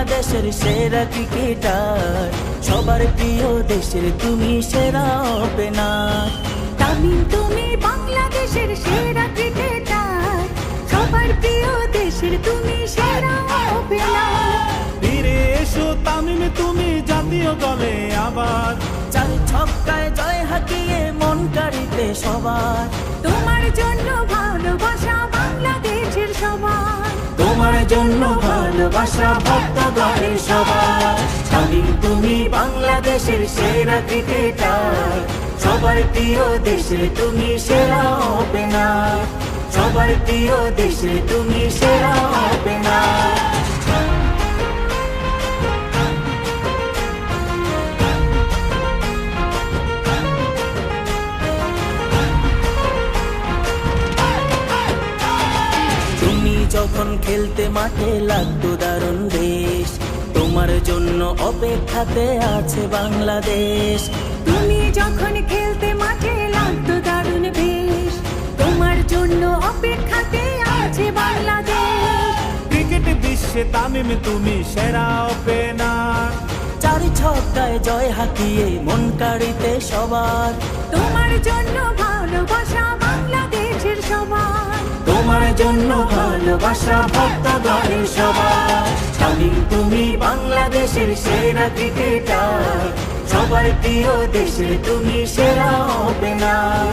বাংলাদেশের সেরা ক্রিকেটার, সবার প্রিয় দেশের তুমি সেরা ওপেনার। তামিম তুমি বাংলাদেশের সেরা ক্রিকেটার, সবার প্রিয় দেশের তুমি সেরা ওপেনার। ফিরে এসো তামিম তুমি জাতীয় দলে আবার, চার ছক্কায় জয় হাকিয়ে মন কাড়িতে সবার। তোমার জন্য ভালোবাসা বাংলাদেশের সবার, তোমার জন্য ভালোবাসা ভক্তগণের সবার। তামিম তুমি বাংলাদেশের সেরা ক্রিকেটার, সবার প্রিয় দেশের তুমি সেরা ওপেনার, সবার প্রিয় দেশের তুমি সেরা ওপেনার। তুমি যখন খেলতে মাঠে লাগতো দারুণ বেশ, তোমার জন্য অপেক্ষাতে আছে বাংলাদেশ। তুমি যখন খেলতে মাঠে লাগতো দারুণ বেশ, তোমার জন্য অপেক্ষাতে আছে বাংলাদেশ। ক্রিকেট বিশ্বে তামিম তুমি সেরা ওপেনার, চার ছক্কায় জয় হাকিয়ে মন কাড়িতে সবার। তোমার জন্য ভালোবাসা বাংলাদেশের সবার, তোমার জন্য ভালোবাসা ভক্তগণের সবার। তামিম তুমি বাংলাদেশের সেরা ক্রিকেটার, সবার প্রিয় দেশের তুমি সেরা ওপেনার,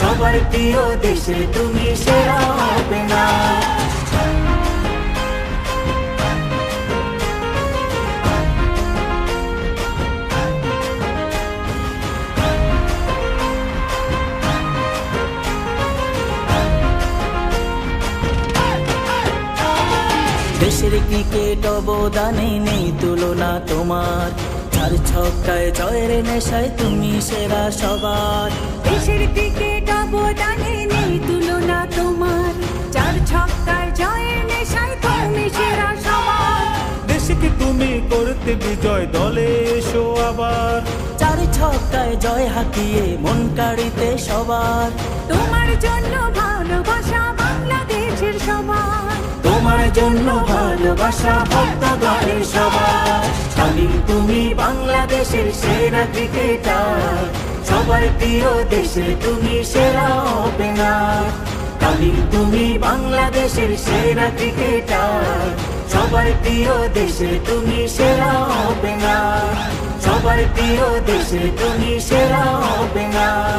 সবার প্রিয় দেশের তুমি সেরা ওপেনার। দেশের ক্রিকেট অবদানে নেই তুলনা তোমার, চার ছক্কায় জয়ের নেশায় তুমি সেরা সবার। দেশের ক্রিকেট অবদানে নেই তুলনা তোমার, চার ছক্কায় জয়ের নেশায় তুমি সেরা সবার। দেশকে তুমি করতে বিজয় দলে এসো আবার, চার ছক্কায় জয় হাকিয়ে মন কাড়িতে সবার। তোমার জন্য ভালোবাসা বাংলাদেশের সবার, তোমার জন্য ভালোবাসা ভক্তগণের সবার। তামিম তুমি বাংলাদেশের সেরা ক্রিকেটার, সবার প্রিয় দেশের তুমি সেরা ওপেনার। তামিম তুমি বাংলাদেশের সেরা ক্রিকেটার, সবার প্রিয় দেশের তুমি সেরা ওপেনার, সবার প্রিয় দেশের তুমি সেরা ওপেনার,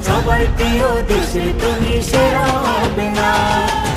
সবার প্রিয় দেশের তুমি সেরা ওপেনার।